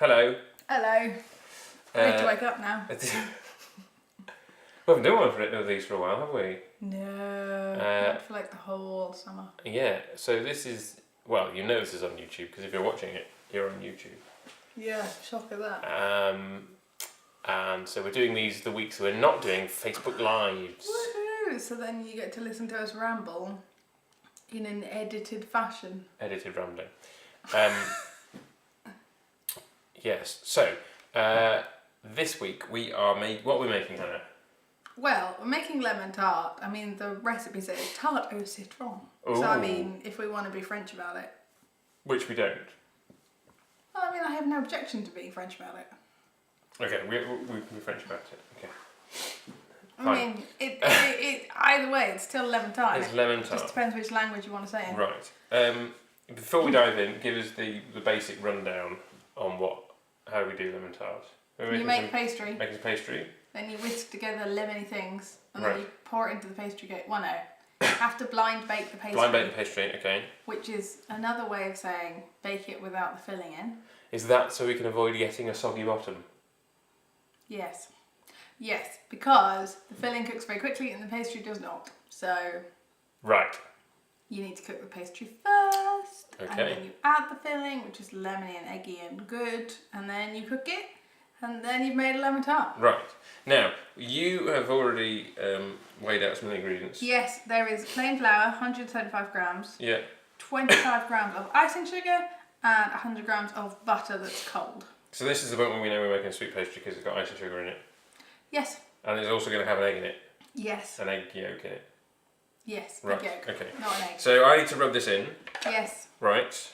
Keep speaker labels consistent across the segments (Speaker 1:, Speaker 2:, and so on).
Speaker 1: Hello.
Speaker 2: Hello. I need to wake up now.
Speaker 1: We haven't done one of these for a while, have we?
Speaker 2: No, not for like the whole summer.
Speaker 1: Yeah, so this is, well, you know this is on YouTube, because if you're watching it, you're on YouTube.
Speaker 2: Yeah, shock at that.
Speaker 1: And so we're doing these the weeks we're not doing Facebook Lives.
Speaker 2: Woohoo! So then you get to listen to us ramble in an edited fashion.
Speaker 1: Edited rambling. Yes, so this week we are what are we making, Hannah?
Speaker 2: Well, we're making lemon tart. I mean, the recipe says tart au citron.
Speaker 1: Ooh.
Speaker 2: So I mean, if we want to be French about it.
Speaker 1: Which we don't.
Speaker 2: Well, I mean, I have no objection to being French about it.
Speaker 1: Okay, we can be French about it. Okay.
Speaker 2: I mean, it either way, it's still lemon tart.
Speaker 1: It's lemon tart.
Speaker 2: Just depends which language you want to say in.
Speaker 1: Right. Before we dive in, give us the basic rundown on how we do lemon tart.
Speaker 2: You make pastry.
Speaker 1: Making pastry.
Speaker 2: Then you whisk together lemony things, and
Speaker 1: Right.
Speaker 2: then you pour it into the pastry cake. Well, no, you have to blind bake the pastry.
Speaker 1: Blind bake the pastry, okay.
Speaker 2: Which is another way of saying bake it without the filling in.
Speaker 1: Is that so we can avoid getting a soggy bottom?
Speaker 2: Yes. Yes, because the filling cooks very quickly and the pastry does not. So
Speaker 1: Right.
Speaker 2: you need to cook the pastry first.
Speaker 1: Okay.
Speaker 2: And then you add the filling, which is lemony and eggy and good. And then you cook it. And then you've made a lemon tart.
Speaker 1: Right. Now, you have already weighed out some of the ingredients.
Speaker 2: Yes, there is plain flour, 135 grams.
Speaker 1: Yeah.
Speaker 2: 25 grams of icing sugar and 100 grams of butter that's cold.
Speaker 1: So this is the point when we know we're making a sweet pastry because it's got icing sugar in it.
Speaker 2: Yes.
Speaker 1: And it's also going to have an egg in it.
Speaker 2: Yes.
Speaker 1: An egg yolk in it.
Speaker 2: Yes.
Speaker 1: Right.
Speaker 2: Egg yolk.
Speaker 1: Okay.
Speaker 2: Not an egg.
Speaker 1: So I need to rub this in.
Speaker 2: Yes.
Speaker 1: Right.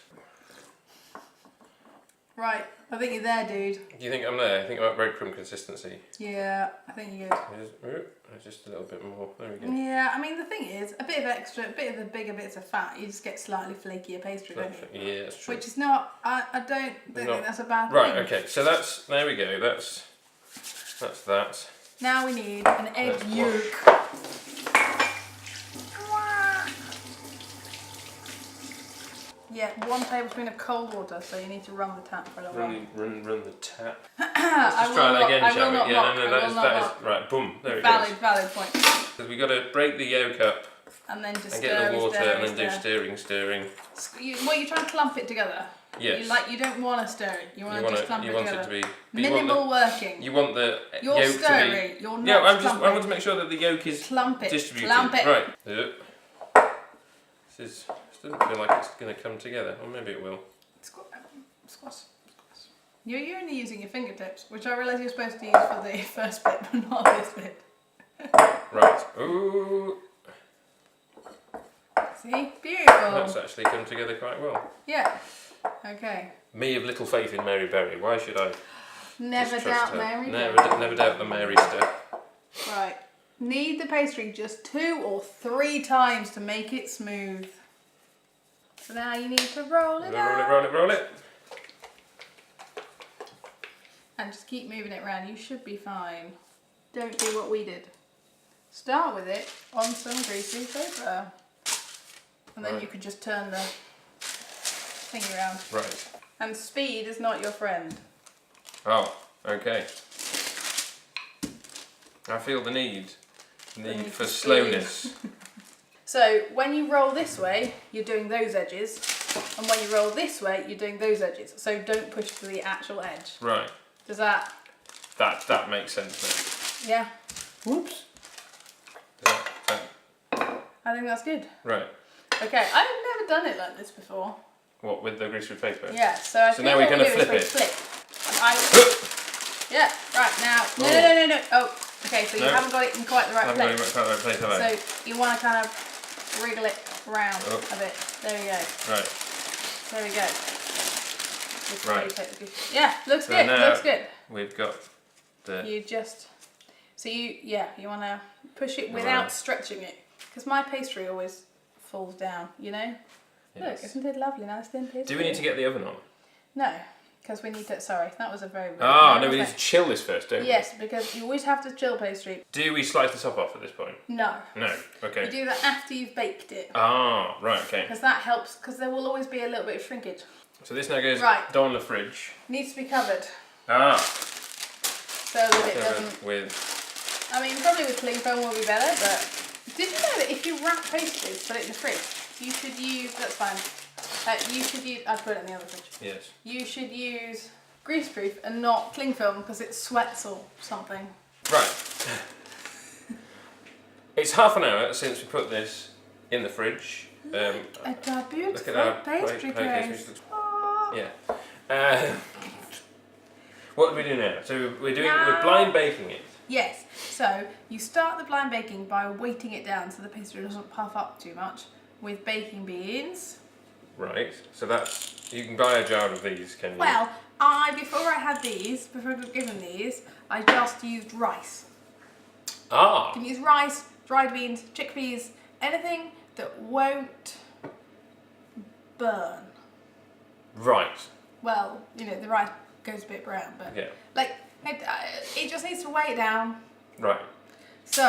Speaker 2: Right. I think you're there, dude.
Speaker 1: Do you think I'm there? Think about breadcrumb consistency.
Speaker 2: Yeah, I think you're good.
Speaker 1: Just a little bit more. There we go.
Speaker 2: Yeah, I mean the thing is, a bit of extra, a bit of the bigger bits of fat, you just get slightly flakier pastry, don't you?
Speaker 1: Yeah, that's true.
Speaker 2: Which is not. I don't think that's a bad
Speaker 1: Right.
Speaker 2: thing.
Speaker 1: Okay. So there we go. That's that.
Speaker 2: Now we need an egg
Speaker 1: That's
Speaker 2: yolk. Yeah, 1 tablespoon of cold water, so you need to run the tap for a little while.
Speaker 1: Run the tap.
Speaker 2: Let's
Speaker 1: just try that again, shall we?
Speaker 2: Yeah,
Speaker 1: that is right. Boom. There it
Speaker 2: valid,
Speaker 1: goes.
Speaker 2: Valid point.
Speaker 1: Because we got to break the yolk up
Speaker 2: And then just
Speaker 1: and get the water and then do stirring.
Speaker 2: You're trying to clump it together.
Speaker 1: Yes.
Speaker 2: You don't want to stir it. You want to just clump it together.
Speaker 1: You want it to be
Speaker 2: minimal working.
Speaker 1: You want the
Speaker 2: You're
Speaker 1: yolk
Speaker 2: stirring.
Speaker 1: to be.
Speaker 2: You're not
Speaker 1: Yeah,
Speaker 2: clumping.
Speaker 1: I want to make sure that the yolk is
Speaker 2: Clump it.
Speaker 1: distributed.
Speaker 2: Clump it.
Speaker 1: Right. This doesn't feel like it's going to come together, or maybe it will.
Speaker 2: Squash. You're only using your fingertips, which I realise you're supposed to use for the first bit, but not this bit.
Speaker 1: Right. Ooh.
Speaker 2: See? Beautiful.
Speaker 1: That's actually come together quite well.
Speaker 2: Yeah. Okay.
Speaker 1: Me of little faith in Mary Berry. Why should I?
Speaker 2: Never
Speaker 1: distrust
Speaker 2: doubt
Speaker 1: her?
Speaker 2: Mary.
Speaker 1: Never doubt the Mary stuff.
Speaker 2: Right. Knead the pastry just 2 or 3 times to make it smooth. So now you need to roll it out.
Speaker 1: Roll it.
Speaker 2: And just keep moving it around. You should be fine. Don't do what we did. Start with it on some greasy paper. And then you could just turn the thing around.
Speaker 1: Right.
Speaker 2: And speed is not your friend.
Speaker 1: Oh, okay. I feel the need for slowness.
Speaker 2: So when you roll this way, you're doing those edges. And when you roll this way, you're doing those edges. So don't push to the actual edge.
Speaker 1: Right.
Speaker 2: Does that?
Speaker 1: That makes sense
Speaker 2: Yeah.
Speaker 1: Whoops.
Speaker 2: I think that's good.
Speaker 1: Right.
Speaker 2: Okay, I've never done it like this before.
Speaker 1: What, with the greaseproof paper?
Speaker 2: Yeah, so I think
Speaker 1: now we're
Speaker 2: what
Speaker 1: going to
Speaker 2: we do
Speaker 1: flip
Speaker 2: is
Speaker 1: it.
Speaker 2: we flip. Yeah, right now. No. Oh, okay, so you haven't got it in quite the right place.
Speaker 1: Have I?
Speaker 2: So you want to kind of wriggle it around a bit. There we go.
Speaker 1: Right.
Speaker 2: There we go.
Speaker 1: Right.
Speaker 2: Yeah, looks
Speaker 1: So
Speaker 2: good.
Speaker 1: now
Speaker 2: Looks good.
Speaker 1: We've got the.
Speaker 2: You just. So you want to push it without stretching it, because my pastry always falls down. You know.
Speaker 1: Yes.
Speaker 2: Look, isn't it lovely, nice thin pastry?
Speaker 1: Do we need to get the oven on?
Speaker 2: No, because we need to. Sorry, that was a very.
Speaker 1: No, we need to chill this first, don't we?
Speaker 2: Yes, because you always have to chill pastry.
Speaker 1: Do we slice the top off at this point?
Speaker 2: No.
Speaker 1: No. Okay.
Speaker 2: You do that after you've baked it.
Speaker 1: Ah, right. Okay.
Speaker 2: Because that helps. Because there will always be a little bit of shrinkage.
Speaker 1: So this now goes
Speaker 2: Right.
Speaker 1: down the fridge.
Speaker 2: Needs to be covered
Speaker 1: Ah.
Speaker 2: so that it doesn't.
Speaker 1: With.
Speaker 2: I mean, probably with cling film will be better, but did you know that if you wrap pastries, put it in the fridge, you should use. That's fine. You should use. I'd put it in the other fridge.
Speaker 1: Yes.
Speaker 2: You should use greaseproof and not cling film because it sweats or something.
Speaker 1: Right. It's half an hour since we put this in the fridge.
Speaker 2: It's a beautiful
Speaker 1: Look at our
Speaker 2: pastry case.
Speaker 1: Yeah. What do we do now? So we're blind baking it.
Speaker 2: Yes. So you start the blind baking by weighting it down so the pastry doesn't puff up too much with baking beans.
Speaker 1: Right. So that's, you can buy a jar of these, can you?
Speaker 2: Well, before I got given these, I just used rice.
Speaker 1: Ah.
Speaker 2: You can use rice, dried beans, chickpeas, anything that won't burn.
Speaker 1: Right.
Speaker 2: Well, you know, the rice goes a bit brown, but
Speaker 1: Yeah.
Speaker 2: like it just needs to weigh it down.
Speaker 1: Right.
Speaker 2: So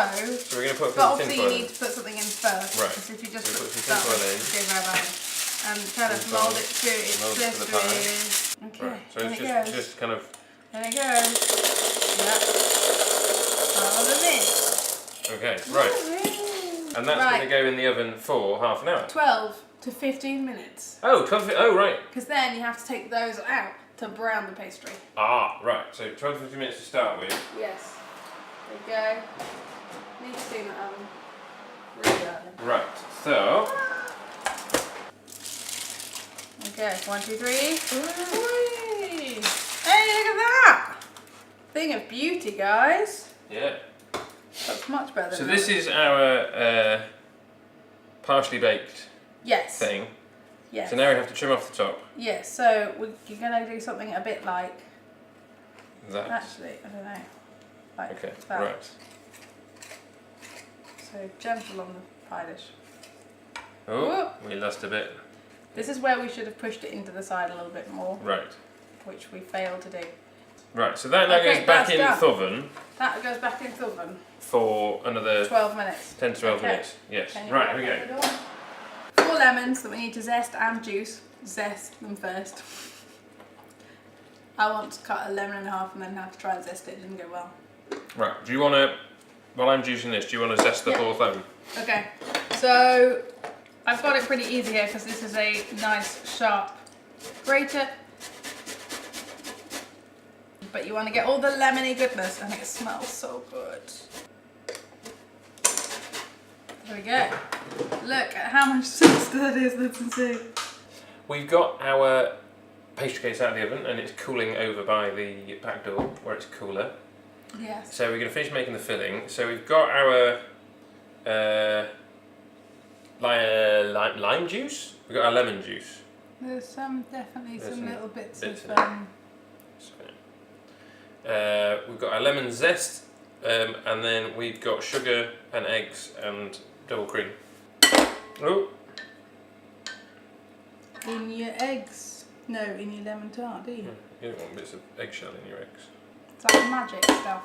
Speaker 1: we're going to put
Speaker 2: but
Speaker 1: some
Speaker 2: obviously
Speaker 1: tinfoil
Speaker 2: you
Speaker 1: in.
Speaker 2: need to put something in first.
Speaker 1: Right.
Speaker 2: Because if you just
Speaker 1: So
Speaker 2: put
Speaker 1: put some
Speaker 2: that
Speaker 1: tinfoil in.
Speaker 2: go very bad. And kind of mould it through its
Speaker 1: Mould it to the pie.
Speaker 2: glisters. Okay.
Speaker 1: Right. So
Speaker 2: There
Speaker 1: it's
Speaker 2: it goes.
Speaker 1: just kind of.
Speaker 2: There it goes. Yeah. Rather than this.
Speaker 1: Okay. Right. And that's going to go in the oven for half an hour.
Speaker 2: 12 to 15 minutes.
Speaker 1: Oh, 12. Oh, right.
Speaker 2: Because then you have to take those out to brown the pastry.
Speaker 1: Ah, right. So 12 to 15 minutes to start with.
Speaker 2: Yes. There you go. Need to steam it really early.
Speaker 1: Right. So.
Speaker 2: Okay, 1, 2, 3. Whee! Hey, look at that! Thing of beauty, guys.
Speaker 1: Yeah.
Speaker 2: That's much better than
Speaker 1: So this is our partially baked
Speaker 2: yes.
Speaker 1: thing.
Speaker 2: Yes.
Speaker 1: So now we have to trim off the top.
Speaker 2: Yes, so you're going to do something a bit like...
Speaker 1: That.
Speaker 2: Actually, I don't know. Like
Speaker 1: Okay,
Speaker 2: that.
Speaker 1: right.
Speaker 2: So gentle on the pie dish.
Speaker 1: Oh, we lost a bit.
Speaker 2: This is where we should have pushed it into the side a little bit more.
Speaker 1: Right.
Speaker 2: Which we failed to do.
Speaker 1: Right, so that now goes back in the oven.
Speaker 2: That goes back in the oven.
Speaker 1: For another
Speaker 2: 12 minutes.
Speaker 1: 10 to 12 minutes. Yes. Right, here we go.
Speaker 2: 4 lemons that we need to zest and juice. Zest them first. I want to cut a lemon in half and then have to try and zest it. It didn't go well.
Speaker 1: Right, do you want to, while I'm juicing this, do you want to zest the 4th lemon?
Speaker 2: Okay, so I've got it pretty easy here because this is a nice sharp grater. But you want to get all the lemony goodness and it smells so good. There we go. Look at how much sauce that is, let's see.
Speaker 1: We've got our pastry case out of the oven and it's cooling over by the back door where it's cooler.
Speaker 2: Yes.
Speaker 1: So we're going to finish making the filling. So we've got our lime juice. We've got our lemon juice.
Speaker 2: There's definitely some little bits of
Speaker 1: we've got our lemon zest, and then we've got sugar and eggs and double cream. Oh.
Speaker 2: In your eggs. No, in your lemon tart, do you?
Speaker 1: You don't want bits of eggshell in your eggs.
Speaker 2: It's like magic stuff.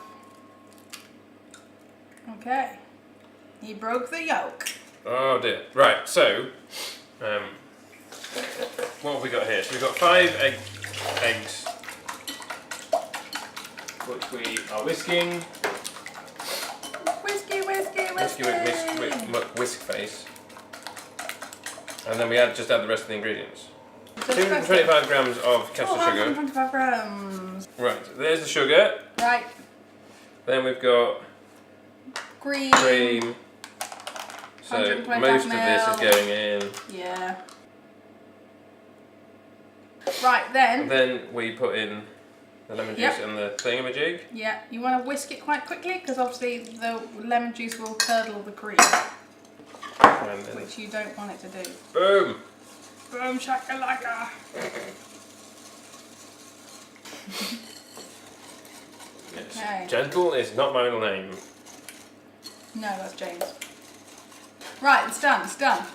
Speaker 2: Okay. He broke the yolk.
Speaker 1: Oh dear. Right, so what have we got here? So we've got 5 eggs, which we are whisking. Whisk face. And then we just add the rest of the ingredients. 225 grams of caster sugar.
Speaker 2: 225 grams.
Speaker 1: Right, there's the sugar.
Speaker 2: Right.
Speaker 1: Then we've got cream. So most of this is going in.
Speaker 2: Yeah. Right then.
Speaker 1: Then we put in the lemon juice and the thingamajig.
Speaker 2: Yeah, you want to whisk it quite quickly because obviously the lemon juice will curdle the cream, which you don't want it to do.
Speaker 1: Boom!
Speaker 2: Boom shakalaka!
Speaker 1: Yes.
Speaker 2: Okay.
Speaker 1: Gentle is not my middle name.
Speaker 2: No, that's James. Right, it's done. It's done.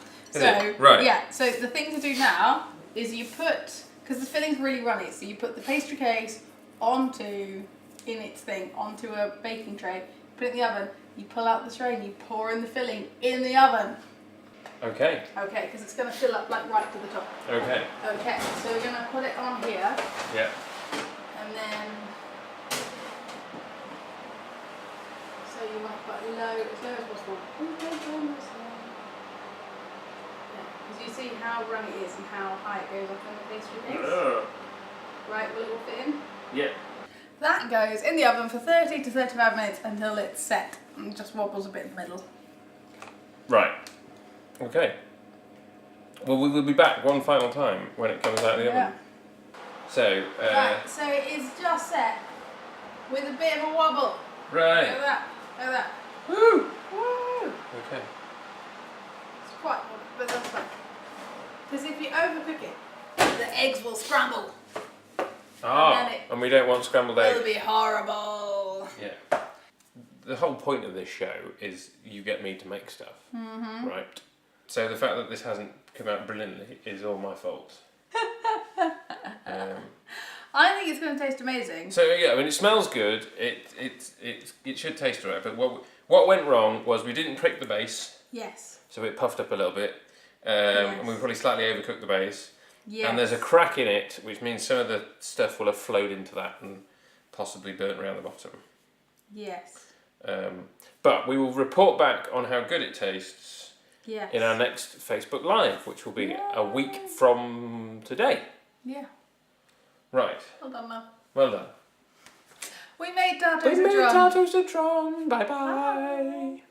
Speaker 1: Right.
Speaker 2: Yeah. So the thing to do now is you put, because the filling's really runny, so you put the pastry case onto a baking tray, put it in the oven. You pull out the tray and you pour in the filling in the oven.
Speaker 1: Okay.
Speaker 2: Okay, because it's going to fill up like right to the top.
Speaker 1: Okay.
Speaker 2: Okay, so we're going to put it on here.
Speaker 1: Yeah.
Speaker 2: And then, so you want to put as low as possible. Yeah, because you see how runny it is and how high it goes up in the pastry base. Right, will it all fit in?
Speaker 1: Yeah.
Speaker 2: That goes in the oven for 30 to 35 minutes until it's set and just wobbles a bit in the middle.
Speaker 1: Right. Okay. Well, we will be back one final time when it comes out of the oven. So,
Speaker 2: right, so it is just set with a bit of a wobble.
Speaker 1: Right.
Speaker 2: Look at that. Look at that.
Speaker 1: Woo!
Speaker 2: Woo!
Speaker 1: Okay.
Speaker 2: It's quite wobbly, but that's fine. Because if you overcook it, the eggs will scramble.
Speaker 1: And we don't want scrambled eggs.
Speaker 2: It'll be horrible.
Speaker 1: Yeah. The whole point of this show is you get me to make stuff, right? So the fact that this hasn't come out brilliantly is all my fault.
Speaker 2: I think it's going to taste amazing.
Speaker 1: So yeah, I mean it smells good. It should taste alright. But what went wrong was we didn't prick the base.
Speaker 2: Yes.
Speaker 1: So it puffed up a little bit, and we probably slightly overcooked the base.
Speaker 2: Yes.
Speaker 1: And there's a crack in it, which means some of the stuff will have flowed into that and possibly burnt around the bottom.
Speaker 2: Yes.
Speaker 1: But we will report back on how good it tastes in our next Facebook Live, which will be a week from today.
Speaker 2: Yeah.
Speaker 1: Right.
Speaker 2: Well done, Mum.
Speaker 1: Well done.
Speaker 2: We made Tartu Citron.
Speaker 1: Bye-bye.